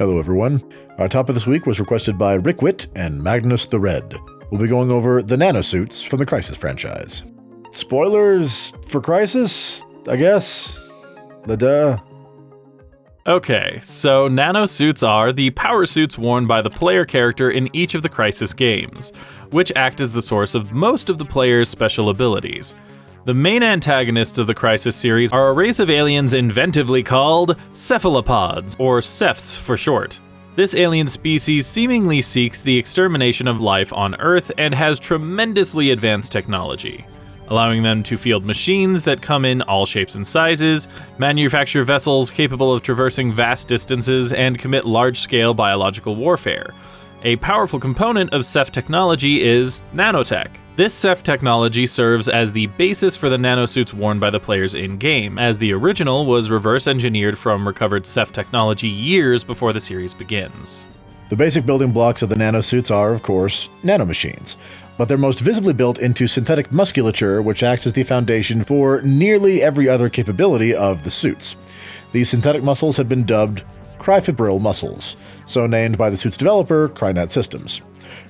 Hello everyone. Our topic this week was requested by Rick Witt and Magnus the Red. We'll be going over the Nanosuits from the Crysis franchise. Spoilers for Crysis, I guess? Duh. Okay, so Nanosuits are the power suits worn by the player character in each of the Crysis games, which act as the source of most of the player's special abilities. The main antagonists of the Crysis series are a race of aliens inventively called cephalopods, or cephs for short. This alien species seemingly seeks the extermination of life on Earth and has tremendously advanced technology, allowing them to field machines that come in all shapes and sizes, manufacture vessels capable of traversing vast distances, and commit large-scale biological warfare. A powerful component of Ceph technology is Nanotech. This Ceph technology serves as the basis for the nanosuits worn by the players in-game, as the original was reverse-engineered from recovered Ceph technology years before the series begins. The basic building blocks of the nanosuits are, of course, nanomachines, but they're most visibly built into synthetic musculature, which acts as the foundation for nearly every other capability of the suits. These synthetic muscles have been dubbed Cryfibril muscles, so named by the suit's developer, Crynet Systems.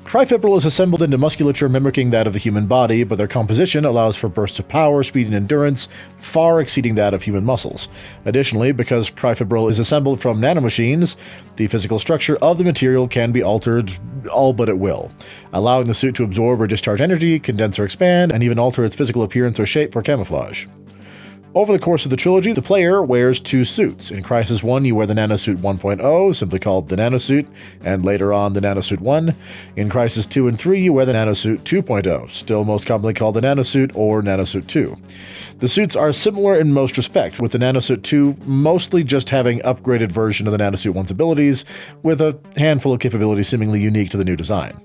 Cryfibril is assembled into musculature mimicking that of the human body, but their composition allows for bursts of power, speed, and endurance far exceeding that of human muscles. Additionally, because Cryfibril is assembled from nanomachines, the physical structure of the material can be altered all but at will, allowing the suit to absorb or discharge energy, condense or expand, and even alter its physical appearance or shape for camouflage. Over the course of the trilogy, the player wears two suits. In Crysis 1, you wear the Nanosuit 1.0, simply called the Nanosuit, and later on the Nanosuit 1. In Crysis 2 and 3, you wear the Nanosuit 2.0, still most commonly called the Nanosuit or Nanosuit 2. The suits are similar in most respects, with the Nanosuit 2 mostly just having upgraded version of the Nanosuit 1's abilities, with a handful of capabilities seemingly unique to the new design.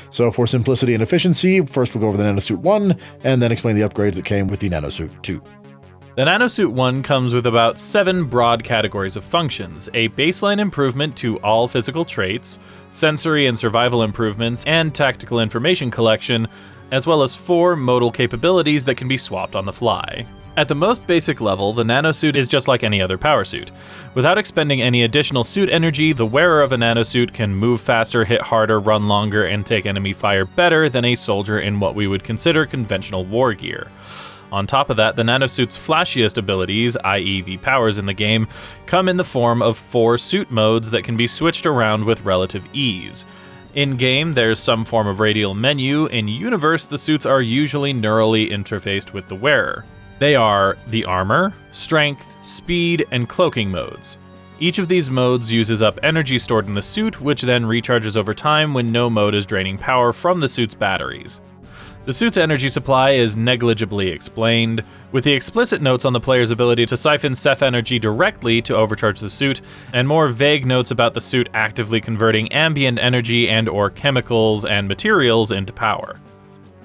So for simplicity and efficiency, first we'll go over the Nanosuit 1, and then explain the upgrades that came with the Nanosuit 2. The Nanosuit 1 comes with about 7 broad categories of functions: a baseline improvement to all physical traits, sensory and survival improvements, and tactical information collection, as well as 4 modal capabilities that can be swapped on the fly. At the most basic level, the Nanosuit is just like any other power suit. Without expending any additional suit energy, the wearer of a Nanosuit can move faster, hit harder, run longer, and take enemy fire better than a soldier in what we would consider conventional war gear. On top of that, the Nanosuit's flashiest abilities, i.e. the powers in the game, come in the form of 4 suit modes that can be switched around with relative ease. In-game, there's some form of radial menu. In universe, the suits are usually neurally interfaced with the wearer. They are the armor, strength, speed, and cloaking modes. Each of these modes uses up energy stored in the suit, which then recharges over time when no mode is draining power from the suit's batteries. The suit's energy supply is negligibly explained, with the explicit notes on the player's ability to siphon Ceph energy directly to overcharge the suit, and more vague notes about the suit actively converting ambient energy and/or chemicals and materials into power.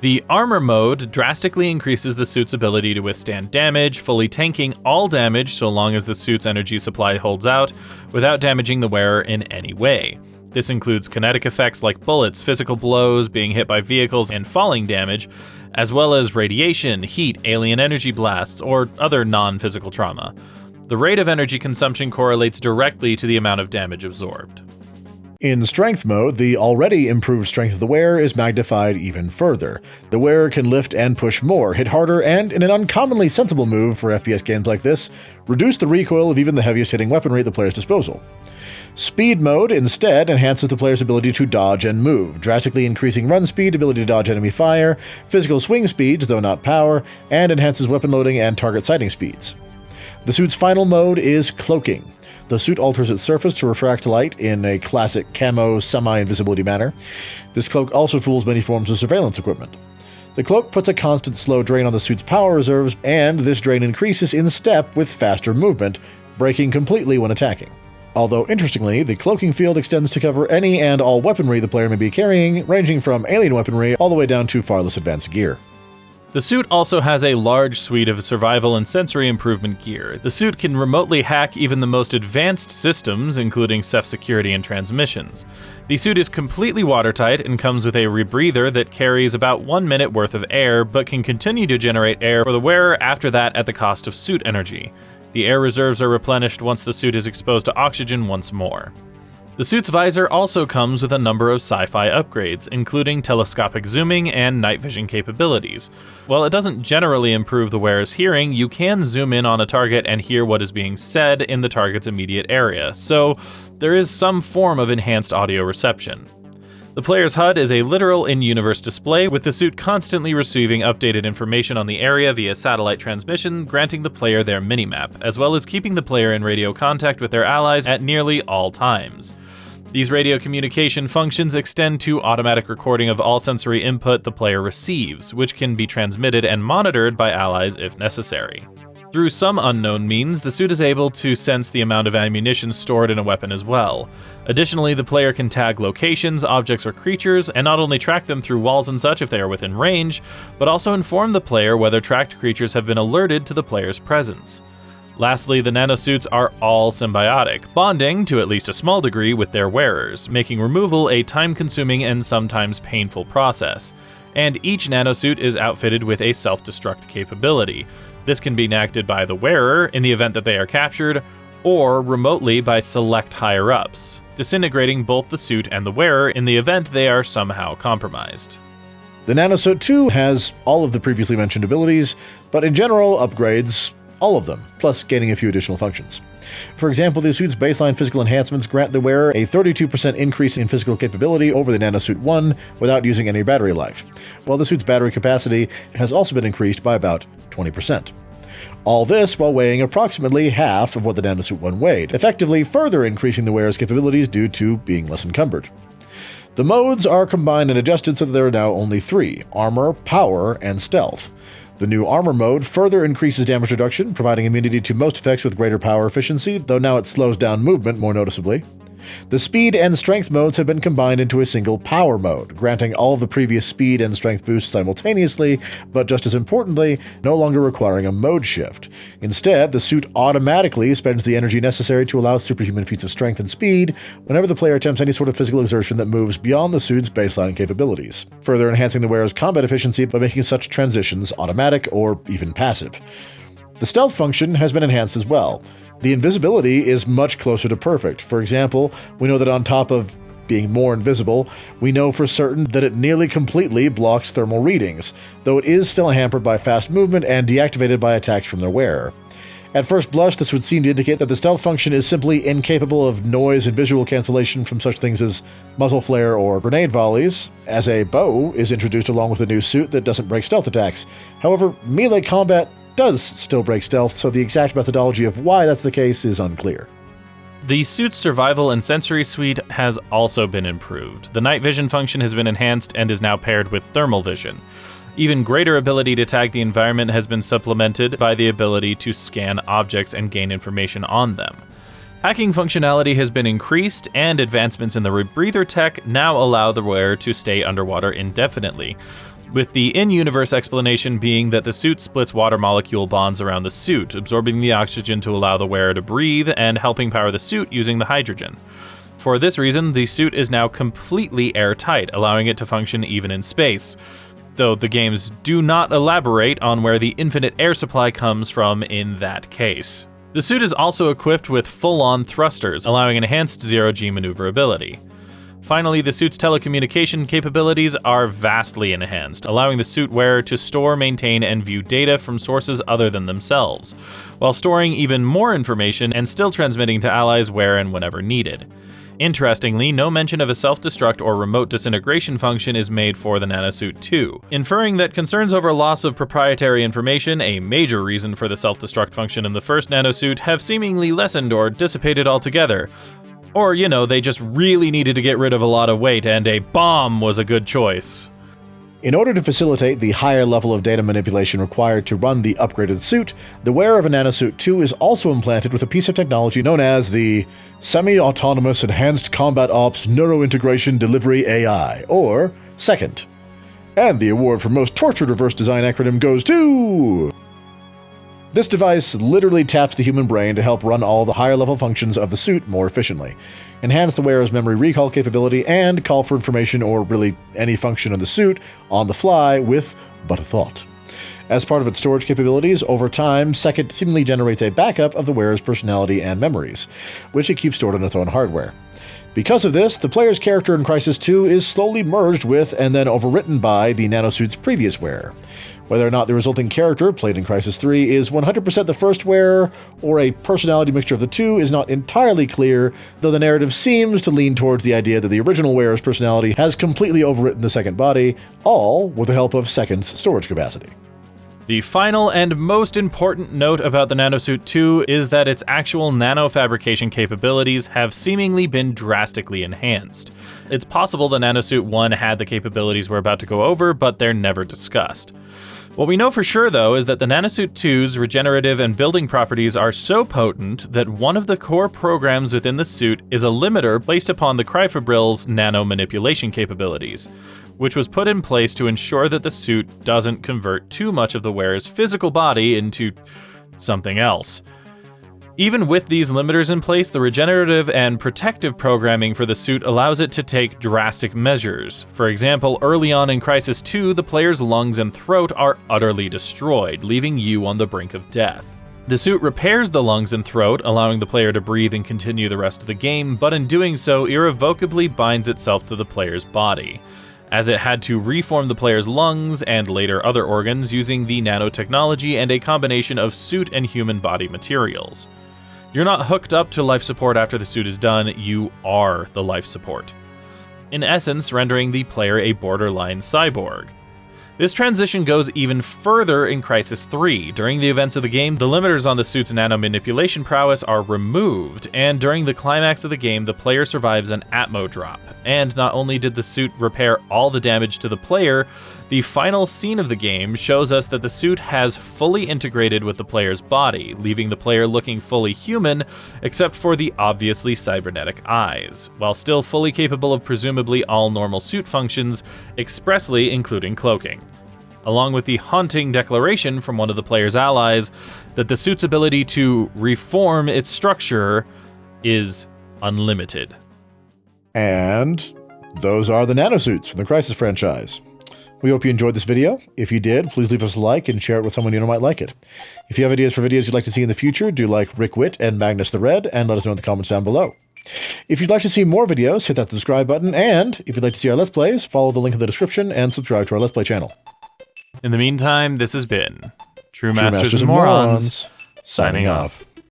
The armor mode drastically increases the suit's ability to withstand damage, fully tanking all damage so long as the suit's energy supply holds out, without damaging the wearer in any way. This includes kinetic effects like bullets, physical blows, being hit by vehicles, and falling damage, as well as radiation, heat, alien energy blasts, or other non-physical trauma. The rate of energy consumption correlates directly to the amount of damage absorbed. In Strength mode, the already improved strength of the wearer is magnified even further. The wearer can lift and push more, hit harder, and, in an uncommonly sensible move for FPS games like this, reduce the recoil of even the heaviest hitting weaponry at the player's disposal. Speed mode instead enhances the player's ability to dodge and move, drastically increasing run speed, ability to dodge enemy fire, physical swing speeds, though not power, and enhances weapon loading and target sighting speeds. The suit's final mode is Cloaking. The suit alters its surface to refract light in a classic camo semi-invisibility manner. This cloak also fools many forms of surveillance equipment. The cloak puts a constant slow drain on the suit's power reserves, and this drain increases in step with faster movement, breaking completely when attacking. Although, interestingly, the cloaking field extends to cover any and all weaponry the player may be carrying, ranging from alien weaponry all the way down to far less advanced gear. The suit also has a large suite of survival and sensory improvement gear. The suit can remotely hack even the most advanced systems, including Ceph security and transmissions. The suit is completely watertight and comes with a rebreather that carries about 1 minute worth of air, but can continue to generate air for the wearer after that at the cost of suit energy. The air reserves are replenished once the suit is exposed to oxygen once more. The suit's visor also comes with a number of sci-fi upgrades, including telescopic zooming and night vision capabilities. While it doesn't generally improve the wearer's hearing, you can zoom in on a target and hear what is being said in the target's immediate area, so there is some form of enhanced audio reception. The player's HUD is a literal in-universe display, with the suit constantly receiving updated information on the area via satellite transmission, granting the player their minimap, as well as keeping the player in radio contact with their allies at nearly all times. These radio communication functions extend to automatic recording of all sensory input the player receives, which can be transmitted and monitored by allies if necessary. Through some unknown means, the suit is able to sense the amount of ammunition stored in a weapon as well. Additionally, the player can tag locations, objects, or creatures, and not only track them through walls and such if they are within range, but also inform the player whether tracked creatures have been alerted to the player's presence. Lastly, the nanosuits are all symbiotic, bonding to at least a small degree with their wearers, making removal a time-consuming and sometimes painful process. And each nanosuit is outfitted with a self-destruct capability. This can be enacted by the wearer in the event that they are captured, or remotely by select higher-ups, disintegrating both the suit and the wearer in the event they are somehow compromised. The Nanosode 2 has all of the previously mentioned abilities, but in general upgrades all of them, plus gaining a few additional functions. For example, the suit's baseline physical enhancements grant the wearer a 32% increase in physical capability over the Nanosuit 1 without using any battery life, while the suit's battery capacity has also been increased by about 20%. All this while weighing approximately half of what the Nanosuit 1 weighed, effectively further increasing the wearer's capabilities due to being less encumbered. The modes are combined and adjusted so that there are now only 3: Armor, Power, and Stealth. The new Armor mode further increases damage reduction, providing immunity to most effects with greater power efficiency, though now it slows down movement more noticeably. The Speed and Strength modes have been combined into a single Power mode, granting all of the previous speed and strength boosts simultaneously, but just as importantly, no longer requiring a mode shift. Instead, the suit automatically spends the energy necessary to allow superhuman feats of strength and speed whenever the player attempts any sort of physical exertion that moves beyond the suit's baseline capabilities, further enhancing the wearer's combat efficiency by making such transitions automatic or even passive. The Stealth function has been enhanced as well. The invisibility is much closer to perfect. For example, we know that on top of being more invisible, we know for certain that it nearly completely blocks thermal readings, though it is still hampered by fast movement and deactivated by attacks from their wearer. At first blush, this would seem to indicate that the stealth function is simply incapable of noise and visual cancellation from such things as muzzle flare or grenade volleys, as a bow is introduced along with a new suit that doesn't break stealth attacks. However, melee combat does still break stealth, so the exact methodology of why that's the case is unclear. The suit's survival and sensory suite has also been improved. The night vision function has been enhanced and is now paired with thermal vision. Even greater ability to tag the environment has been supplemented by the ability to scan objects and gain information on them. Hacking functionality has been increased, and advancements in the rebreather tech now allow the wearer to stay underwater indefinitely, with the in-universe explanation being that the suit splits water molecule bonds around the suit, absorbing the oxygen to allow the wearer to breathe and helping power the suit using the hydrogen. For this reason, the suit is now completely airtight, allowing it to function even in space, though the games do not elaborate on where the infinite air supply comes from in that case. The suit is also equipped with full-on thrusters, allowing enhanced zero-G maneuverability. Finally, the suit's telecommunication capabilities are vastly enhanced, allowing the suit wearer to store, maintain, and view data from sources other than themselves, while storing even more information and still transmitting to allies where and whenever needed. Interestingly, no mention of a self-destruct or remote disintegration function is made for the Nanosuit 2, inferring that concerns over loss of proprietary information, a major reason for the self-destruct function in the first Nanosuit, have seemingly lessened or dissipated altogether. Or, they just really needed to get rid of a lot of weight and a bomb was a good choice. In order to facilitate the higher level of data manipulation required to run the upgraded suit, the wearer of a Nanosuit 2 is also implanted with a piece of technology known as the Semi-Autonomous Enhanced Combat Ops Neurointegration Delivery AI, or SECOND. And the award for most tortured reverse design acronym goes to... This device literally taps the human brain to help run all the higher-level functions of the suit more efficiently, enhance the wearer's memory recall capability, and call for information or really any function of the suit on the fly with but a thought. As part of its storage capabilities, over time, SECOND seemingly generates a backup of the wearer's personality and memories, which it keeps stored on its own hardware. Because of this, the player's character in Crysis 2 is slowly merged with and then overwritten by the Nanosuits' previous wearer. Whether or not the resulting character, played in Crysis 3, is 100% the first wearer, or a personality mixture of the two is not entirely clear, though the narrative seems to lean towards the idea that the original wearer's personality has completely overwritten the second body, all with the help of Second's storage capacity. The final and most important note about the Nanosuit 2 is that its actual nanofabrication capabilities have seemingly been drastically enhanced. It's possible the Nanosuit 1 had the capabilities we're about to go over, but they're never discussed. What we know for sure, though, is that the Nanosuit 2's regenerative and building properties are so potent that one of the core programs within the suit is a limiter placed upon the Cryfibril's nano manipulation capabilities, which was put in place to ensure that the suit doesn't convert too much of the wearer's physical body into something else. Even with these limiters in place, the regenerative and protective programming for the suit allows it to take drastic measures. For example, early on in Crysis 2, the player's lungs and throat are utterly destroyed, leaving you on the brink of death. The suit repairs the lungs and throat, allowing the player to breathe and continue the rest of the game, but in doing so, irrevocably binds itself to the player's body, as it had to reform the player's lungs and later other organs using the nanotechnology and a combination of suit and human body materials. You're not hooked up to life support after the suit is done, you are the life support. In essence, rendering the player a borderline cyborg. This transition goes even further in Crysis 3. During the events of the game, the limiters on the suit's nano manipulation prowess are removed, and during the climax of the game, the player survives an Atmo drop. And not only did the suit repair all the damage to the player, the final scene of the game shows us that the suit has fully integrated with the player's body, leaving the player looking fully human, except for the obviously cybernetic eyes, while still fully capable of presumably all normal suit functions, expressly including cloaking. Along with the haunting declaration from one of the player's allies that the suit's ability to reform its structure is unlimited. And those are the Nanosuits from the Crysis franchise. We hope you enjoyed this video. If you did, please leave us a like and share it with someone you know might like it. If you have ideas for videos you'd like to see in the future, do like Rick Witt and Magnus the Red, and let us know in the comments down below. If you'd like to see more videos, hit that subscribe button, and if you'd like to see our Let's Plays, follow the link in the description and subscribe to our Let's Play channel. In the meantime, this has been True Masters Morons, signing off.